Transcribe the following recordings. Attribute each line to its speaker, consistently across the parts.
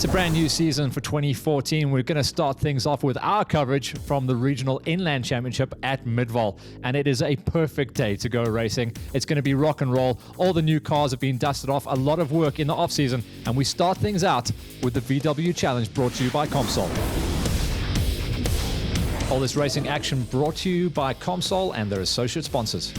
Speaker 1: It's a brand new season for 2014. We're going to start things off with our coverage from the Regional Inland Championship at Midvaal. And it is a perfect day to go racing. It's going to be rock and roll. All the new cars have been dusted off. A lot of work in the off-season. And we start things out with the VW Challenge brought to you by Comsol. All this racing action brought to you by Comsol and their associate sponsors.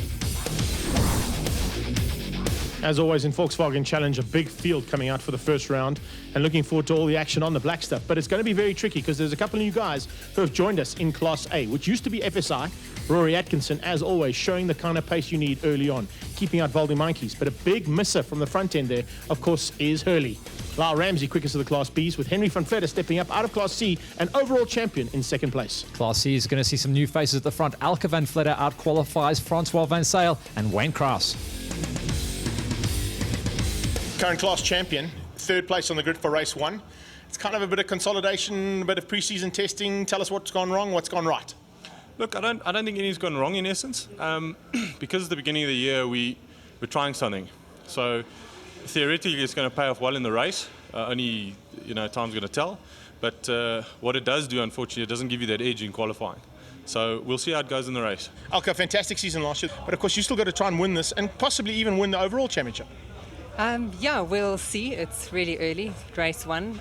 Speaker 2: As always in Volkswagen Challenge, a big field coming out for the first round and looking forward to all the action on the black stuff. But it's going to be very tricky because there's a couple of new guys who have joined us in Class A, which used to be FSI. Rory Atkinson, as always, showing the kind of pace you need early on, keeping out Valdi Monkeys. But a big misser from the front end there, of course, is Hurley. Lyle Ramsey, quickest of the Class Bs, with Henry van Vletter stepping up out of Class C, and overall champion in second place.
Speaker 1: Class C is going to see some new faces at the front. Alka van Vletter out-qualifies Francois van Zyl and Wayne Kraus.
Speaker 2: Current class champion, third place on the grid for race one. It's kind of a bit of consolidation, a bit of pre-season testing. Tell us what's gone wrong, what's gone right.
Speaker 3: Look, I don't think anything's gone wrong in essence. Because at the beginning of the year we're trying something. So theoretically it's going to pay off well in the race. Only time's going to tell. But what it does do, unfortunately, it doesn't give you that edge in qualifying. So we'll see how it goes in the race.
Speaker 2: Alka, fantastic season last year, but of course you still got to try and win this and possibly even win the overall championship.
Speaker 4: Yeah, we'll see. It's really early, race one.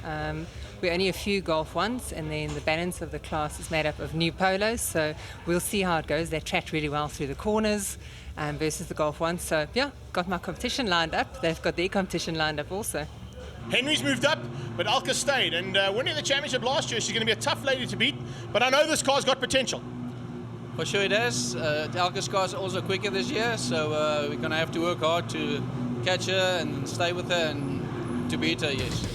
Speaker 4: We're only a few Golf 1s, and then the balance of the class is made up of new Polos, so we'll see how it goes. They track really well through the corners versus the Golf 1s. So, yeah, got my competition lined up. They've got their competition lined up also.
Speaker 2: Henry's moved up, but Alka stayed, and winning the championship last year, she's going to be a tough lady to beat, but I know this car's got potential.
Speaker 5: For sure it has. Alka's car's also quicker this year, so we're going to have to work hard to catch her and stay with her and to beat her, yes.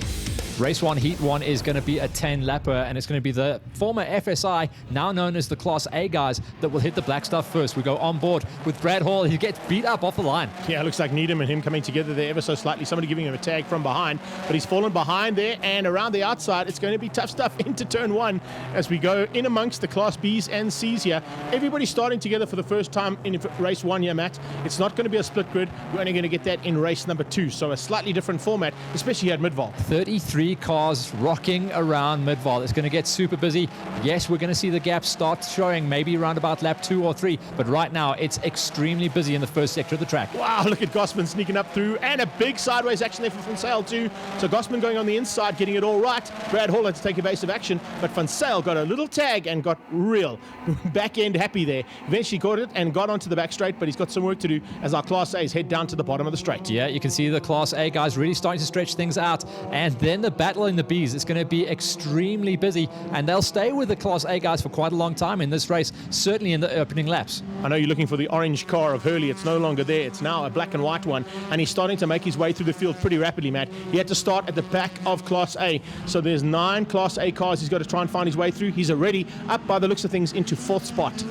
Speaker 1: Race 1, Heat 1 is going to be a 10-lapper, and it's going to be the former FSI, now known as the Class A guys, that will hit the black stuff first. We go on board with Brad Hall. He gets beat up off the line.
Speaker 2: Yeah, it looks like Needham and him coming together there ever so slightly. Somebody giving him a tag from behind, but he's fallen behind there, and around the outside, it's going to be tough stuff into turn one as we go in amongst the Class Bs and Cs here. Everybody's starting together for the first time in race one here, Matt. It's not going to be a split grid. We're only going to get that in race number 2, so a slightly different format, especially here at Midvaal.
Speaker 1: 33 cars rocking around Midvaal. It's going to get super busy. Yes, we're going to see the gaps start showing maybe around about lap 2 or 3, but right now it's extremely busy in the first sector of the track.
Speaker 2: Wow, look at Gossman sneaking up through, and a big sideways action there for Van Zyl too. So Gossman going on the inside, getting it all right. Brad Hall had to take evasive action, but Van Zyl got a little tag and got real back end happy there. Eventually got it and got onto the back straight, but he's got some work to do as our Class A's head down to the bottom of the straight.
Speaker 1: Yeah, you can see the Class A guys really starting to stretch things out, and then the battle in the Bs. It's going to be extremely busy, and they'll stay with the Class A guys for quite a long time in this race, certainly in the opening laps.
Speaker 2: I know you're looking for the orange car of Hurley. It's no longer there. It's now a black and white one, and he's starting to make his way through the field pretty rapidly, Matt. He had to start at the back of Class A, so there's 9 Class A cars he's got to try and find his way through. He's already up, by the looks of things, into 4th spot.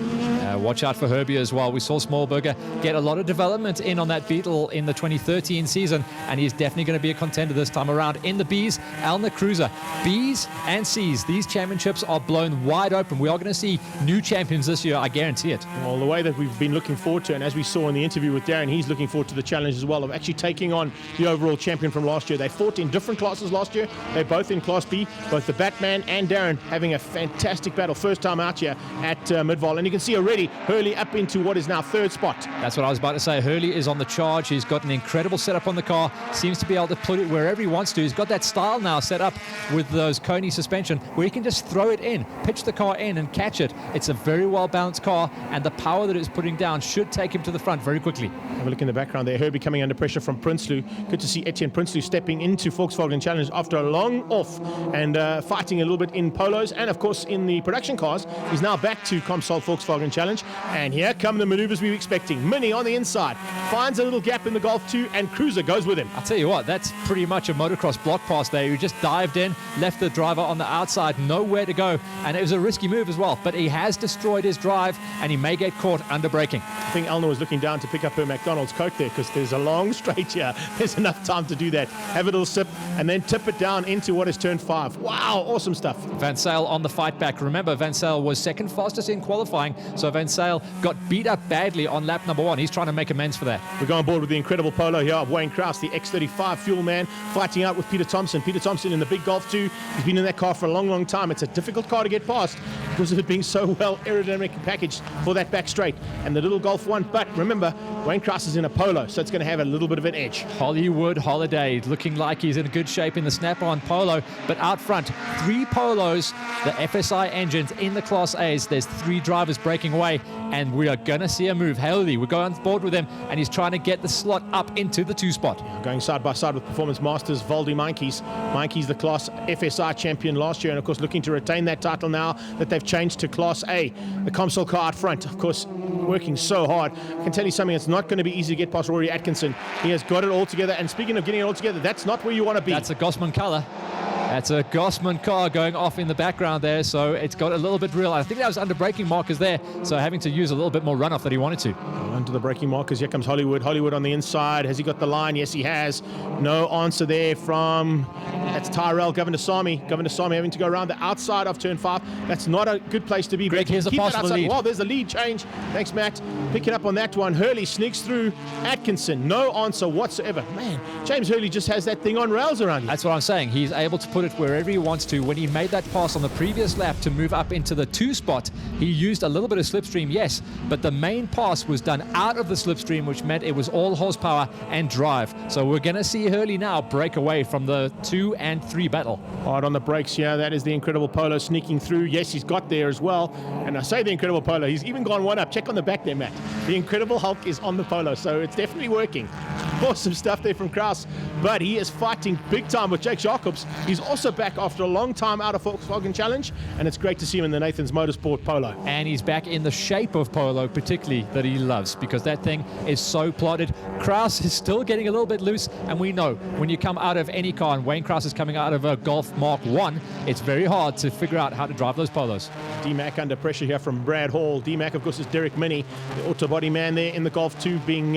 Speaker 1: Watch out for Herbie as well. We saw Smallberger get a lot of development in on that Beetle in the 2013 season, and he's definitely going to be a contender this time around. In the Bs, Alna Cruiser. Bs and Cs, these championships are blown wide open. We are going to see new champions this year, I guarantee it.
Speaker 2: Well, the way that we've been looking forward to, and as we saw in the interview with Darren, he's looking forward to the challenge as well of actually taking on the overall champion from last year. They fought in different classes last year. They're both in Class B, both the Batman and Darren having a fantastic battle. First time out here at Midvaal, and you can see already Hurley up into what is now 3rd spot.
Speaker 1: That's what I was about to say. Hurley is on the charge. He's got an incredible setup on the car. Seems to be able to put it wherever he wants to. He's got that style now set up with those Coney suspension where he can just throw it in, pitch the car in and catch it. It's a very well balanced car, and the power that it's putting down should take him to the front very quickly.
Speaker 2: Have a look in the background there. Herbie coming under pressure from Prinsloo. Good to see Etienne Prinsloo stepping into Volkswagen Challenge after a long off and fighting a little bit in Polos and of course in the production cars. He's now back to Comsol Volkswagen Challenge, and here come the maneuvers we were expecting. Mini on the inside finds a little gap in the Golf 2, and Cruiser goes with him.
Speaker 1: I'll tell you what, that's pretty much a motocross block pass there. He just dived in, left the driver on the outside, nowhere to go, and it was a risky move as well, but he has destroyed his drive and he may get caught under braking.
Speaker 2: I think Elna was looking down to pick up her McDonald's Coke there because there's a long straight here. There's enough time to do that. Have a little sip and then tip it down into what is turn 5. Wow, awesome stuff.
Speaker 1: Van Zyl on the fight back. Remember, Van Zyl was second fastest in qualifying, so Van Zyl got beat up badly on lap number 1. He's trying to make amends for that.
Speaker 2: We're going board with the incredible polo here of Wayne Kraus, the X35 fuel man, fighting out with Peter Thompson. Peter Thompson in the big Golf 2. He's been in that car for a long, long time. It's a difficult car to get past because of it being so well aerodynamic packaged for that back straight. And the little Golf 1, but remember, Wayne Krause is in a Polo, so it's going to have a little bit of an edge.
Speaker 1: Hollywood Holiday looking like he's in good shape in the snap-on Polo, but out front, 3 Polos, the FSI engines in the Class A's. There's 3 drivers breaking away, and we are going to see a move. Haley, we're going on board with him, and he's trying to get the slot up into the 2 spot.
Speaker 2: Going side by side with Performance Masters, Valdi Mankies. Mankies, the Class FSI champion last year, and of course looking to retain that title now that they've changed to Class A. The Comsol car out front, of course, working so hard. I can tell you something, it's not going to be easy to get past Rory Atkinson. He has got it all together, and speaking of getting it all together, that's not where you want to be.
Speaker 1: That's a Gossman color. That's a Gossman car going off in the background there, so it's got a little bit real. I think that was under braking markers there, so having to use a little bit more runoff that he wanted to.
Speaker 2: Under the braking markers, here comes Hollywood. Hollywood on the inside. Has he got the line? Yes, he has. No answer there from, that's Tyrell Governor-Sami. Governor-Sami having to go around the outside of turn 5. That's not a good place to be.
Speaker 1: Greg, here's a pass for the lead.
Speaker 2: Wow, there's a lead change. Thanks, Matt. Picking up on that one. Hurley sneaks through Atkinson. No answer whatsoever. Man, James Hurley just has that thing on rails around him.
Speaker 1: That's what I'm saying. He's able to put it wherever he wants to. When he made that pass on the previous lap to move up into the 2 spot, he used a little bit of slipstream, yes, but the main pass was done out of the slipstream, which meant it was all horsepower and drive. So we're going to see Hurley now break away from the 2 and 3 battle.
Speaker 2: Hard on the brakes, yeah. That is the Incredible Polo sneaking through. Yes, he's got there as well. And I say the Incredible Polo, he's even gone one up. Check on the back there, Matt. The Incredible Hulk is on the Polo, so it's definitely working. Awesome stuff there from Krause, but he is fighting big time with Jake Jacobs. He's also back after a long time out of Volkswagen Challenge, and it's great to see him in the Nathan's Motorsport Polo.
Speaker 1: And he's back in the shape of Polo, particularly, that he loves, because that thing is so plotted. Krause is still getting a little bit loose, and we know when you come out of any car, and Wayne Krause is coming out of a Golf Mark 1, it's very hard to figure out how to drive those Polos.
Speaker 2: D-Mac under pressure here from Brad Hall. D-Mac, of course, is Derek Minnie, the auto body man there in the Golf 2, being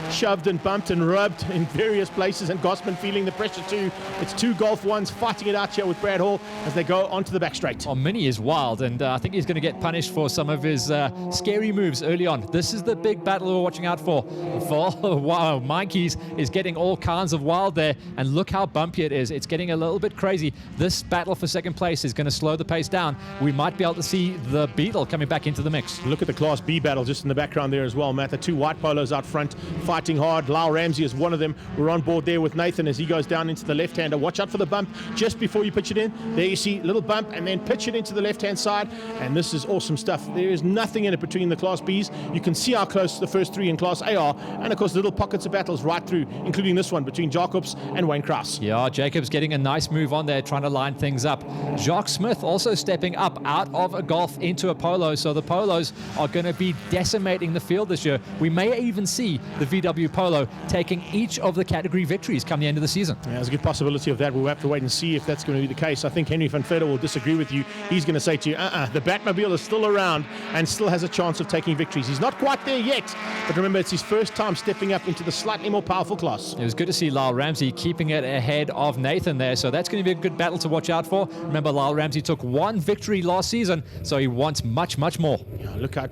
Speaker 2: shoved and bumped and rubbed in various places, and Gossman feeling the pressure too. It's 2 Golf 1s fighting it out here with Brad Hall as they go onto the back straight.
Speaker 1: Oh, Minnie is wild, and I think he's going to get punished for some of his scary moves early on. This is the big battle we're watching out for. Wow, Mikey's is getting all kinds of wild there, and look how bumpy it is. It's getting a little bit crazy. This battle for second place is going to slow the pace down. We might be able to see the Beetle coming back into the mix.
Speaker 2: Look at the Class B battle just in the background there as well, Matt. The 2 white Polos out front fighting hard. Lyle Ramsey is one of them. We're on board there with Nathan as he goes down into the left-hander. Watch out for the bump just before you pitch it in. There you see, little bump, and then pitch it into the left-hand side, and this is awesome stuff. There is nothing in it between the Class Bs. You can see how close the first 3 in Class A are, and of course little pockets of battles right through, including this one between Jacobs and Wayne Krause.
Speaker 1: Yeah, Jacobs getting a nice move on there, trying to line things up. Jacques Smith also stepping up out of a Golf into a Polo, so the Polos are going to be decimating the field this year. We may even see the VW Polo taking each of the category victories come the end of the season.
Speaker 2: Yeah, there's a good possibility of that. We'll have to wait and see if that's going to be the case. I think Henry van Vedder will disagree with you. He's going to say to you, the Batmobile is still around and still has a chance of taking victories. He's not quite there yet, but remember, it's his first time stepping up into the slightly more powerful class.
Speaker 1: It was good to see Lyle Ramsey keeping it ahead of Nathan there, so that's going to be a good battle to watch out for. Remember, Lyle Ramsey took 1 victory last season, so he wants much, much more.
Speaker 2: Yeah, look how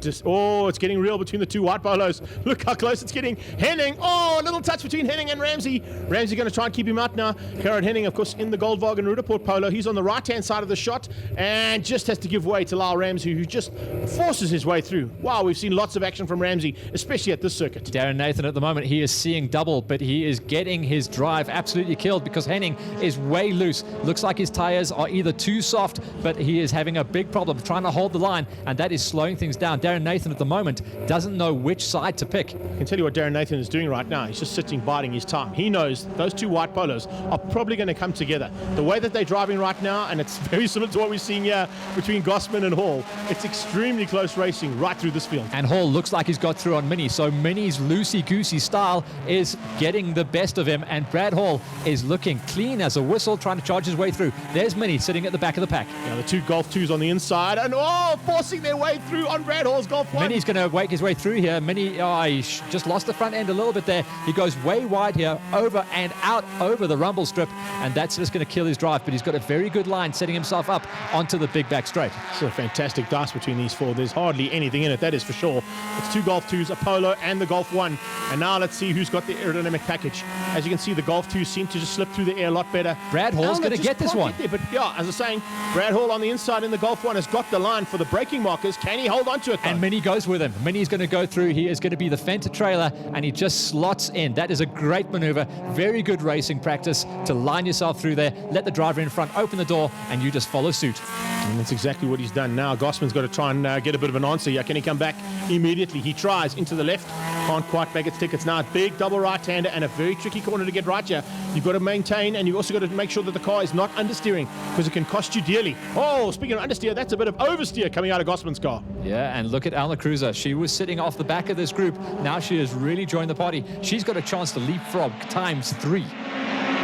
Speaker 2: it's getting real between the 2 white Polos. Look how close it's getting. Henning, a little touch between Henning and Ramsey. Ramsey going to try and keep him out now. Gerard Henning, of course, in the Goldwagen Rudaport Polo. He's on the right-hand side of the shot and just has to give way to Lyle Ramsey, who just forces his way through. Wow, we've seen lots of action from Ramsey, especially at this circuit.
Speaker 1: Darren Nathan at the moment, he is seeing double, but he is getting his drive absolutely killed because Henning is way loose. Looks like his tires are either too soft, but he is having a big problem trying to hold the line, and that is slowing things down. Darren Nathan at the moment doesn't know which side to pick.
Speaker 2: I can tell you what Darren Nathan is doing right now. He's just sitting, biding his time. He knows those 2 white Polos are probably going to come together. The way that they're driving right now, and it's very similar to what we're seeing here between Gossman and Hall, it's extremely close racing right through this field.
Speaker 1: And Hall looks like he's got through on Minnie, so Minnie's loosey-goosey style is getting the best of him, and Brad Hall is looking clean as a whistle, trying to charge his way through. There's Minnie sitting at the back of the pack.
Speaker 2: Yeah, the 2 Golf 2s on the inside, and forcing their way through on Brad Hall's Golf 1.
Speaker 1: Minnie's going to wake his way through here. Minnie, he just lost the front end a little bit there. He got goes way wide here, over and out over the rumble strip, and that's just going to kill his drive. But he's got a very good line setting himself up onto the big back straight.
Speaker 2: It's a fantastic dice between these four. There's hardly anything in it, that is for sure. It's 2 Golf 2s, a Polo, and the Golf 1. And now let's see who's got the aerodynamic package. As you can see, the Golf 2s seem to just slip through the air a lot better.
Speaker 1: Brad Hall's going to get this one.
Speaker 2: But yeah, as I was saying, Brad Hall on the inside in the Golf 1 has got the line for the braking markers. Can he hold on to it, though?
Speaker 1: And Minnie goes with him. Minnie's going to go through. He is going to be the fender trailer, and he just slots in. That is a great maneuver. Very good racing practice to line yourself through there, let the driver in front open the door, and you just follow suit.
Speaker 2: And that's exactly what he's done now. Gossman's got to try and get a bit of an answer here. Can he come back immediately? He tries into the left. Can't quite make its tickets now. Big double right-hander and a very tricky corner to get right here. You've got to maintain, and you've also got to make sure that the car is not understeering, because it can cost you dearly. Oh, speaking of understeer, that's a bit of oversteer coming out of Gossman's car.
Speaker 1: Yeah, and look at Alna Cruiser. She was sitting off the back of this group. Now she has really joined the party. She's got a chance to leapfrog ×3.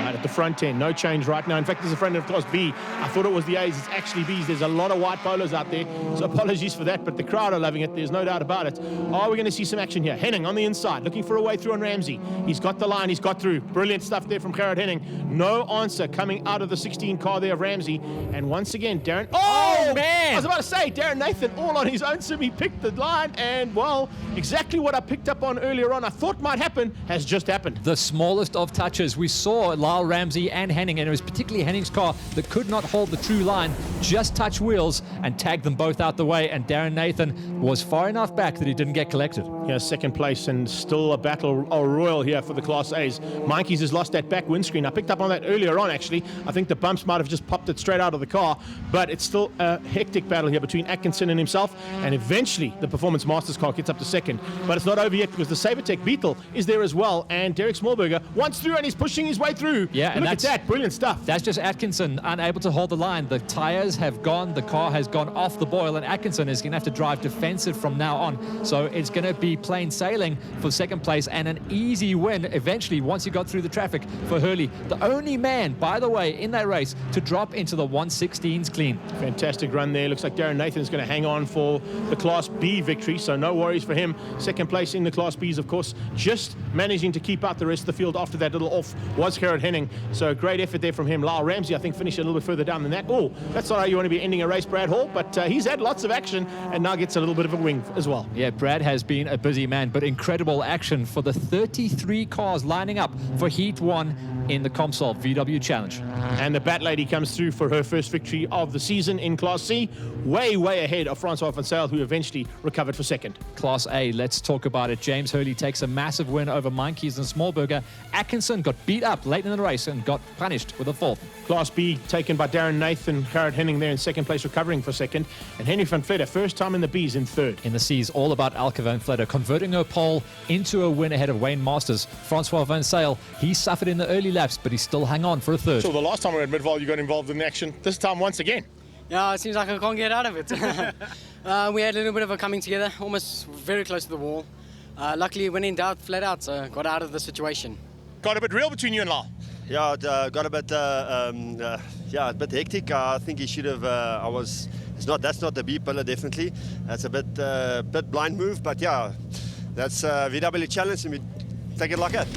Speaker 2: Right at the front end, no change right now. In fact, there's a friend of Class B. I thought it was the A's. It's actually B's. There's a lot of white polos out there, so apologies for that, but the crowd are loving it. There's no doubt about it. Are we going to see some action here? Henning on the inside, looking for a way through on Ramsey. He's got the line. He's got through. Brilliant stuff there from Gerard Henning. No answer coming out of the 16 car there of Ramsey. And once again, Darren...
Speaker 1: Oh, man!
Speaker 2: I was about to say, Darren Nathan all on his own sim. He picked the line, and, well, exactly what I picked up on earlier on, I thought might happen, has just happened.
Speaker 1: The smallest of touches. We saw Lyle Ramsey and Henning, and it was particularly Henning's car that could not hold the true line, just touch wheels and tag them both out the way, and Darren Nathan was far enough back that he didn't get collected.
Speaker 2: Yeah, second place, and still a battle royal here for the Class A's. Monkeys has lost that back windscreen. I picked up on that earlier on, actually. I think the bumps might have just popped it straight out of the car, but it's still a hectic battle here between Atkinson and himself, and eventually the Performance Masters car gets up to second. But it's not over yet, because the Sabertech Beetle is there as well, and Derek Smallberger wants through, and he's pushing his way through.
Speaker 1: Yeah, and
Speaker 2: look at that. Brilliant stuff.
Speaker 1: That's just Atkinson unable to hold the line. The tires have gone, the car has gone off the boil, and Atkinson is going to have to drive defensive from now on. So it's going to be plain sailing for second place and an easy win eventually once he got through the traffic for Hurley. The only man, by the way, in that race to drop into the 116s clean.
Speaker 2: Fantastic run there. Looks like Darren Nathan is going to hang on for the Class B victory, so no worries for him. Second place in the Class Bs, of course, just managing to keep out the rest of the field after that little off was Gerard Henning. So great effort there from him. Lyle Ramsey, I think, finished a little bit further down than that. Oh, that's not how you want to be ending a race, Brad Hall, but he's had lots of action and now gets a little bit of a wing as well.
Speaker 1: Yeah, Brad has been a busy man, but incredible action for the 33 cars lining up for Heat 1 in the Comsol VW Challenge.
Speaker 2: And the Bat Lady comes through for her first victory of the season in Class C, way ahead of Francois van Zyl, who eventually recovered for second.
Speaker 1: Class A, let's talk about it. James Hurley takes a massive win over Monkeys and Smallberger. Atkinson got beat up late in the race and got punished with a fourth.
Speaker 2: Class B taken by Darren Nathan, Gerard Henning there in second place, recovering for second. And Henry van Vletter, first time in the Bs, in third.
Speaker 1: In the Cs, all about Elke van Vletter, converting her pole into a win ahead of Wayne Masters. Francois van Zyl, he suffered in the early laps, but he still hung on for a third.
Speaker 2: So the last time we were at Midvaal, you got involved in action. This time once again.
Speaker 6: Yeah, it seems like I can't get out of it. We had a little bit of a coming together, almost very close to the wall. Luckily, when in doubt, flat out, so got out of the situation.
Speaker 2: Got a bit real between you and Lyle.
Speaker 7: Yeah, it got a bit, a bit hectic. I think he should have. That's not the B pillar, definitely. That's a bit blind move, but yeah, that's VW challenge, and we take it like that.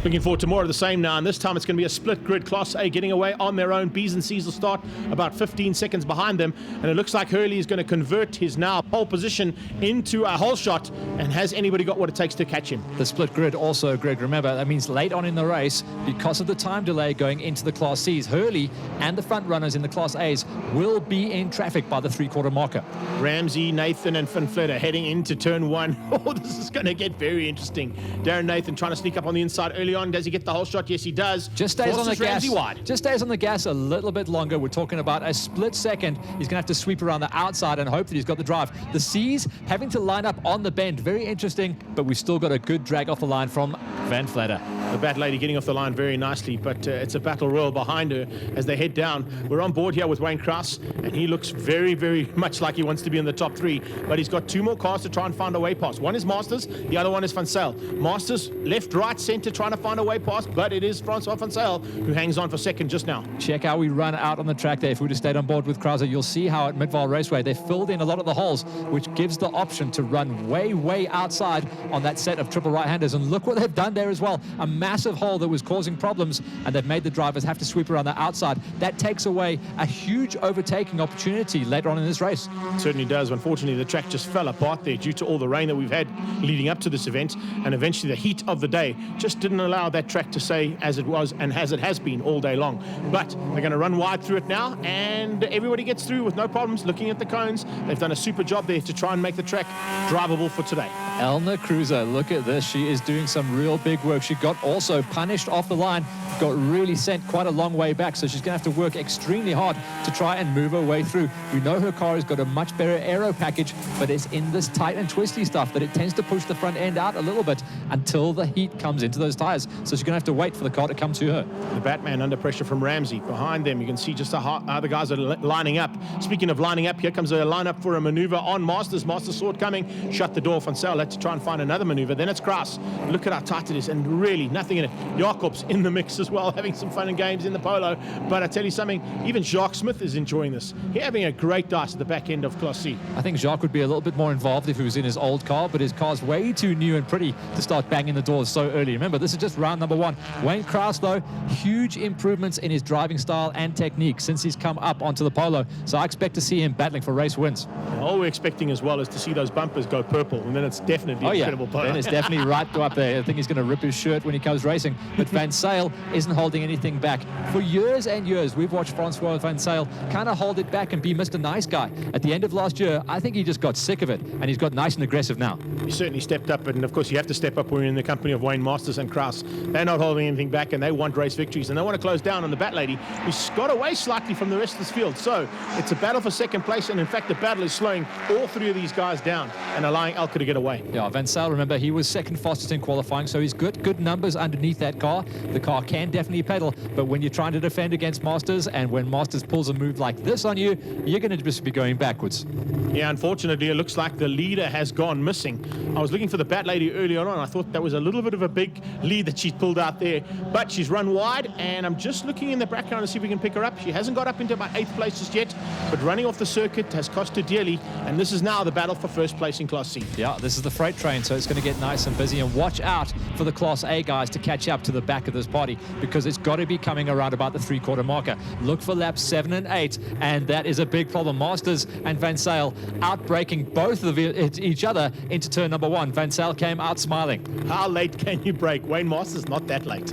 Speaker 2: Looking forward to more of the same now, and this time it's going to be a split grid. Class A getting away on their own. Bs and Cs will start about 15 seconds behind them, and it looks like Hurley is going to convert his now pole position into a whole shot. And has anybody got what it takes to catch him?
Speaker 1: The split grid also, Greg, remember, that means late on in the race, because of the time delay going into the Class Cs, Hurley and the front runners in the Class As will be in traffic by the three-quarter marker.
Speaker 2: Ramsey, Nathan and Van Vletter heading into turn one. Oh, this is going to get very interesting. Darren Nathan trying to sneak up on the inside early on. Does he get the whole shot? Yes, he does.
Speaker 1: Just stays on the gas.
Speaker 2: Wide.
Speaker 1: Just stays on the gas a little bit longer. We're talking about a split second. He's going to have to sweep around the outside and hope that he's got the drive. The C's having to line up on the bend. Very interesting, but we've still got a good drag off the line from Van Vletter.
Speaker 2: The Bat Lady getting off the line very nicely, but it's a battle royal behind her as they head down. We're on board here with Wayne Krause, and he looks very much like he wants to be in the top three, but he's got two more cars to try and find a way past. One is Masters, the other one is Van Zyl. Masters left, right, center, trying to find a way past, but it is Francois Van Zyl who hangs on for second just now.
Speaker 1: Check how we run out on the track there. If we would have stayed on board with Krauser, you'll see how at Midvaal Raceway, they filled in a lot of the holes, which gives the option to run way outside on that set of triple right-handers. And look what they've done there as well. A massive hole that was causing problems, and they've made the drivers have to sweep around the outside. That takes away a huge overtaking opportunity later on in this race.
Speaker 2: It certainly does. Unfortunately, the track just fell apart there due to all the rain that we've had leading up to this event, and eventually the heat of the day just didn't allow that track to stay as it was and as it has been all day long. But they're going to run wide through it now, and everybody gets through with no problems. Looking at the cones, they've done a super job there to try and make the track drivable for today.
Speaker 1: Elna Cruiser, look at this. She is doing some real big work. She got also punished off the line, got really sent quite a long way back, so she's going to have to work extremely hard to try and move her way through. We know her car has got a much better aero package, but it's in this tight and twisty stuff that it tends to push the front end out a little bit until the heat comes into those tires. So she's going to have to wait for the car to come to her.
Speaker 2: The Batman under pressure from Ramsey. Behind them, you can see just how the guys are lining up. Speaking of lining up, here comes a lineup for a maneuver on Masters. Masters saw it coming, shut the door. Van Zyl had to try and find another maneuver. Then it's Kraus. Look at how tight it is, and really nothing in it. Jacobs in the mix as well, having some fun and games in the polo. But I tell you something, even Jacques Smith is enjoying this. He's having a great dice at the back end of Class C.
Speaker 1: I think Jacques would be a little bit more involved if he was in his old car, but his car's way too new and pretty to start banging the doors so early. Remember, this is just round number one. Wayne Kraus, though, huge improvements in his driving style and technique since he's come up onto the polo. So I expect to see him battling for race wins.
Speaker 2: All we're expecting as well is to see those bumpers go purple, and then it's definitely an incredible polo.
Speaker 1: Then it's definitely right up there. I think he's going to rip his shirt when he comes racing. But Van Zyl isn't holding anything back. For years and years, we've watched Francois Van Zyl kind of hold it back and be Mr. Nice Guy. At the end of last year, I think he just got sick of it, and he's got nice and aggressive now.
Speaker 2: He certainly stepped up, and of course you have to step up when you're in the company of Wayne Masters and Kraus. They're not holding anything back, and they want race victories, and they want to close down on the Bat Lady, who's got away slightly from the rest of this field. So it's a battle for second place, and in fact the battle is slowing all three of these guys down and allowing Elke to get away.
Speaker 1: Yeah, Van Zyl, remember, he was second fastest in qualifying, so he's good numbers underneath that car. The car can definitely pedal, but when you're trying to defend against Masters, and when Masters pulls a move like this on you, you're going to just be going backwards.
Speaker 2: Yeah, unfortunately, it looks like the leader has gone missing. I was looking for the Bat Lady earlier on. I thought that was a little bit of a big lead that she's pulled out there, but she's run wide, and I'm just looking in the background to see if we can pick her up. She hasn't got up into about 8th place just yet, but running off the circuit has cost her dearly, and this is now the battle for first place in Class C.
Speaker 1: Yeah, this is the freight train, so it's going to get nice and busy, and watch out for the Class A guys to catch up to the back of this party, because it's got to be coming around about the 3/4 marker. Look for laps 7 and 8, and that is a big problem. Masters and Van Zyl outbraking both of each other into turn number 1. Van Zyl came out smiling.
Speaker 2: How late can you break? Wayne Masters not that late.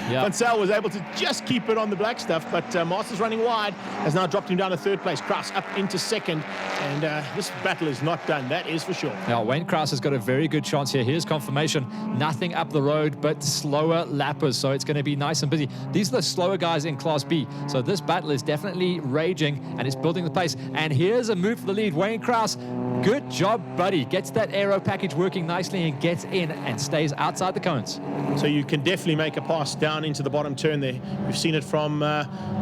Speaker 1: Yeah.
Speaker 2: Van Zyl was able to just keep it on the black stuff, but Masters running wide has now dropped him down to 3rd place. Kraus up into 2nd, and this battle is not done, that is for sure.
Speaker 1: Now, Wayne Kraus has got a very good chance here. Here's confirmation. Nothing up the road, but slower lappers, so it's going to be nice and busy. These are the slower guys in Class B, so this battle is definitely raging, and it's building the pace. And here's a move for the lead. Wayne Kraus, good job, buddy. Gets that aero package working nicely and gets in and stays outside the cones.
Speaker 2: So you can definitely make a pass down into the bottom turn there. We've seen it from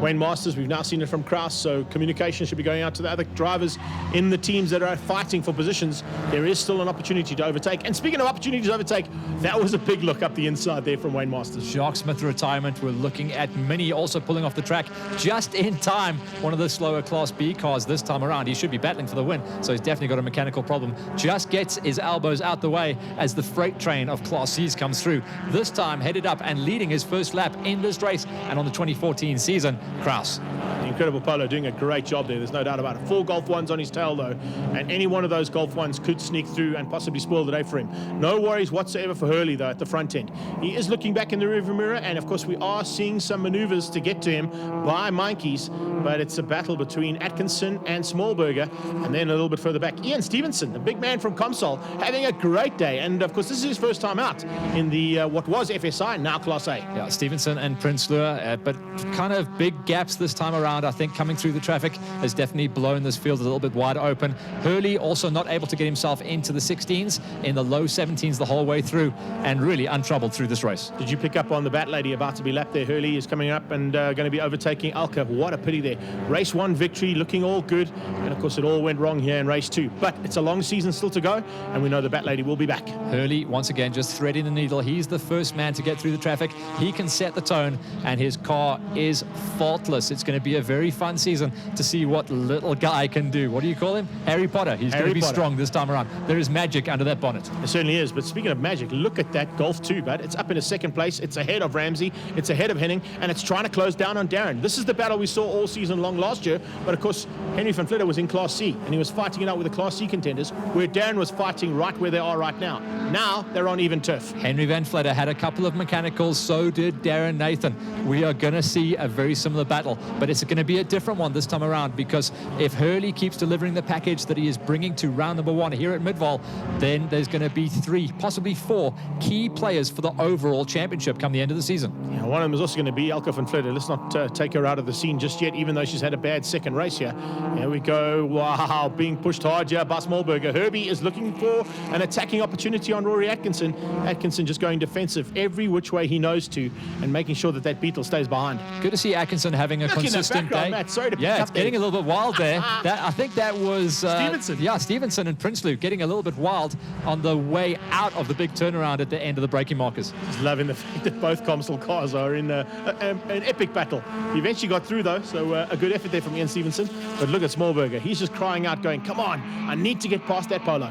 Speaker 2: Wayne Masters. We've now seen it from Kraus. So communication should be going out to the other drivers in the teams that are fighting for positions. There is still an opportunity to overtake. And speaking of opportunities to overtake, that was a big look up the inside there from Wayne Masters.
Speaker 1: Jacques Smith retirement. We're looking at Mini also pulling off the track just in time. One of the slower Class B cars this time around. He should be battling for the win, so he's definitely got a mechanical problem. Just gets his elbows out the way as the freight train of Class C's comes through. This time headed up and leading his first lap in this race and on the 2014 season, Kraus.
Speaker 2: Incredible Polo doing a great job there. There's no doubt about it. 4 Golf 1s on his tail though, and any one of those Golf 1s could sneak through and possibly spoil the day for him. No worries whatsoever for Hurley though at the front end. He is looking back in the rearview mirror, and of course we are seeing some maneuvers to get to him by Meinke's, but it's a battle between Atkinson and Smallberger, and then a little bit further back, Ian Stevenson, the big man from Comsol, having a great day. And of course this is his first time out in the what was FSI, now Class A.
Speaker 1: Yeah, Stevenson and Prince Lure, but kind of big gaps this time around. I think coming through the traffic has definitely blown this field a little bit wide. wide open. Hurley also not able to get himself into the 16s, in the low 17s the whole way through, and really untroubled through this race.
Speaker 2: Did you pick up on the bat lady about to be lapped there? Hurley is coming up and going to be overtaking Alka. What a pity there. Race 1 victory, looking all good. And of course it all went wrong here in race 2. But it's a long season still to go, and we know the bat lady will be back.
Speaker 1: Hurley, once again, just threading the needle. He's the first man to get through the traffic. He can set the tone, and his car is faultless. It's going to be a very fun season to see what little guy can do. What do you call him? Harry Potter. He's going to be strong this time around. There is magic under that bonnet.
Speaker 2: It certainly is. But speaking of magic, look at that Golf 2, but it's up in a second place. It's ahead of Ramsey. It's ahead of Henning, and it's trying to close down on Darren. This is the battle we saw all season long last year. But of course, Henry van Vliet was in Class C, and he was fighting it out with the Class C contenders, where Darren was fighting right where they are right now. Now they're on even turf.
Speaker 1: Henry van Vliet had a couple of mechanicals, so did Darren Nathan. We are going to see a very similar battle, but it's going to be a different one this time around, because if Hurley keeps delivering the package that he is bringing to round number 1 here at Midvaal, then there's going to be 3, possibly 4 key players for the overall championship come the end of the season.
Speaker 2: Yeah, one of them is also going to be Elke van Vliet. Let's not take her out of the scene just yet, even though she's had a bad second race here. Here we go. Wow, being pushed hard here by Smallberger. Herbie is looking for an attacking opportunity on Rory Atkinson. Atkinson just going defensive every which way he knows to, and making sure that that Beetle stays behind.
Speaker 1: Good to see Atkinson having a consistent day.
Speaker 2: Matt, sorry to pick
Speaker 1: yeah,
Speaker 2: up
Speaker 1: it's getting a little bit wild there. I think that was
Speaker 2: Stevenson.
Speaker 1: Yeah, Stevenson and Prinsloo getting a little bit wild on the way out of the big turnaround at the end of the braking markers.
Speaker 2: Just loving the fact that both Comsol cars are in an epic battle. He eventually got through though, so a good effort there from Ian Stevenson. But look at Smallberger. He's just crying out, going, "Come on, I need to get past that polo."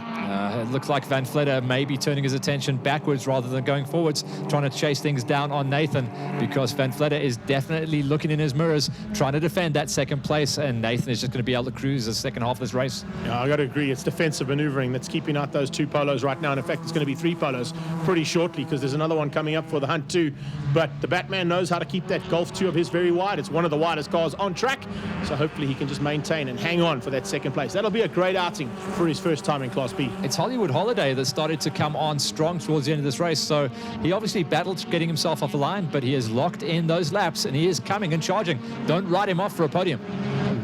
Speaker 1: It looks like Van Vliet may be turning his attention backwards rather than going forwards, trying to chase things down on Nathan, because Van Vliet is definitely looking in his mirrors, trying to defend that second place, and Nathan is just going to be able to cruise the second half of this race.
Speaker 2: Yeah, I got to agree. It's defensive maneuvering that's keeping out those 2 polos right now. And in fact, it's going to be 3 polos pretty shortly, because there's another one coming up for the hunt too. But the Batman knows how to keep that Golf 2 of his very wide. It's one of the widest cars on track, so hopefully he can just maintain and hang on for that second place. That'll be a great outing for his first time in Class B.
Speaker 1: It's Hollywood Holiday that started to come on strong towards the end of this race, so he obviously battled getting himself off the line, but he has locked in those laps, and he is coming and charging. Don't write him off for a podium.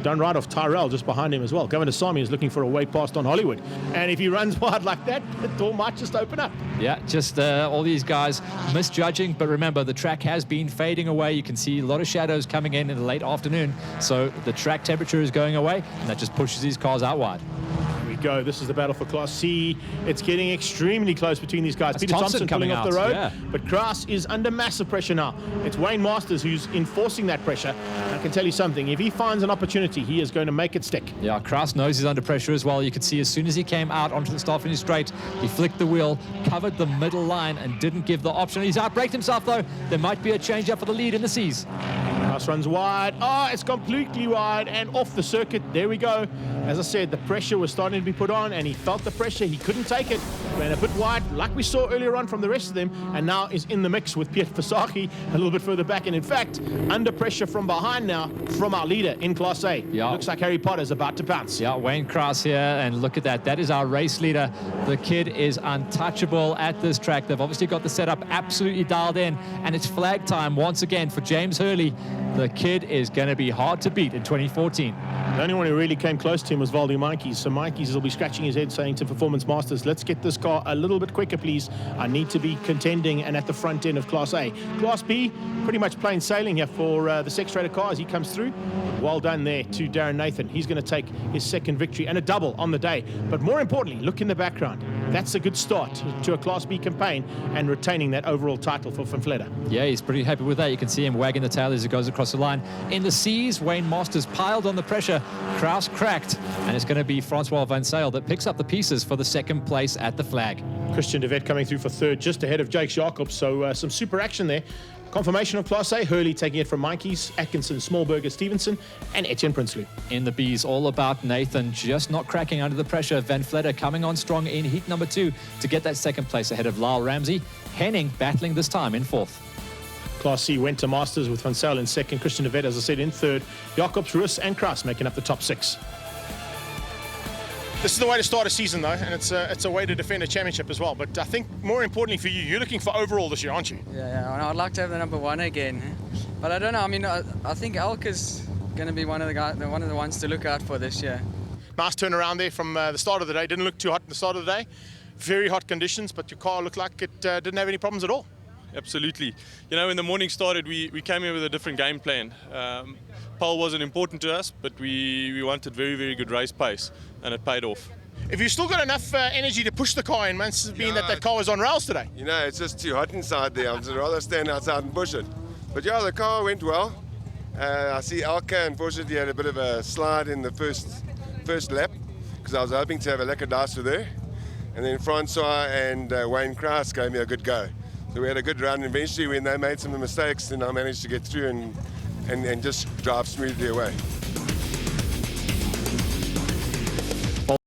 Speaker 2: Don't write off Tyrell just behind him as well. Governor Sami is looking for a way past on Hollywood, and if he runs wide like that, the door might just open up.
Speaker 1: Yeah, just all these guys misjudging, but remember, the track has been fading away. You can see a lot of shadows coming in the late afternoon, so the track temperature is going away, and that just pushes these cars out wide.
Speaker 2: Go. This is the battle for Class C. It's getting extremely close between these guys.
Speaker 1: That's
Speaker 2: Peter Thompson pulling off the road,
Speaker 1: yeah.
Speaker 2: But Kraus is under massive pressure now. It's Wayne Masters who's enforcing that pressure. I can tell you something, if he finds an opportunity, he is going to make it stick.
Speaker 1: Yeah, Kraus knows he's under pressure as well. You could see as soon as he came out onto the start finish straight, he flicked the wheel, covered the middle line, and didn't give the option. He's outbraked himself though. There might be a change up for the lead in the C's.
Speaker 2: Kraus runs wide. Oh, it's completely wide and off the circuit. There we go. As I said, the pressure was starting to be put on, and he felt the pressure. He couldn't take it. Ran a bit wide, like we saw earlier on from the rest of them, and now is in the mix with Piet Versaghi a little bit further back. And in fact, under pressure from behind now from our leader in Class A.
Speaker 1: Yeah.
Speaker 2: Looks like Harry Potter is about to bounce.
Speaker 1: Yeah, Wayne Kraus here, and look at that. That is our race leader. The kid is untouchable at this track. They've obviously got the setup absolutely dialed in, and it's flag time once again for James Hurley. The kid is going to be hard to beat in 2014.
Speaker 2: The only one who really came close to him was Valdi Meintjes. So Meintjes will be scratching his head saying to Performance Masters, let's get this car a little bit quicker, please. I need to be contending and at the front end of Class A. Class B, pretty much plain sailing here for the Sextrator car as he comes through. Well done there to Darren Nathan. He's going to take his second victory and a double on the day. But more importantly, look in the background. That's a good start to a Class B campaign and retaining that overall title for Van Vliet.
Speaker 1: Yeah, he's pretty happy with that. You can see him wagging the tail as he goes across the line. In the C's, Wayne Masters piled on the pressure. Kraus cracked, and it's going to be Francois Van Zyl that picks up the pieces for the second place at the flag.
Speaker 2: Christian de Wet coming through for third, just ahead of Jake Jacobs. So some super action there. Confirmation of Class A, Hurley taking it from Meintjes, Atkinson, Smallberger, Stevenson, and Etienne Prinsloo.
Speaker 1: In the B's, all about Nathan just not cracking under the pressure. Van Vliet coming on strong in heat number 2 to get that second place ahead of Lyle Ramsey. Henning battling this time in 4th.
Speaker 2: Class C went to Masters with Van Zyl in second, Christian de Wet, as I said, in third, Jacobs, Russ, and Kraus making up the top 6. This is the way to start a season, though, and it's a way to defend a championship as well. But I think more importantly for you, you're looking for overall this year, aren't you?
Speaker 8: Yeah, I'd like to have the number 1 again. But I don't know. I mean, I think Elk is going to be one of the ones to look out for this year.
Speaker 2: Nice turnaround there from the start of the day. Didn't look too hot at the start of the day. Very hot conditions, but your car looked like it didn't have any problems at all.
Speaker 3: Absolutely. You know, when the morning started, we came in with a different game plan. Pole wasn't important to us, but we wanted very, very good race pace, and it paid off.
Speaker 2: If you've still got enough energy to push the car in, once being that car was on rails today.
Speaker 9: You know, it's just too hot inside there. I'd rather stand outside and push it. But yeah, the car went well. I see Alka, unfortunately, had a bit of a slide in the first lap, because I was hoping to have a lekker dice with her. And then Francois and Wayne Kraus gave me a good go. So we had a good run. Eventually, when they made some mistakes, then I managed to get through and just drive smoothly away.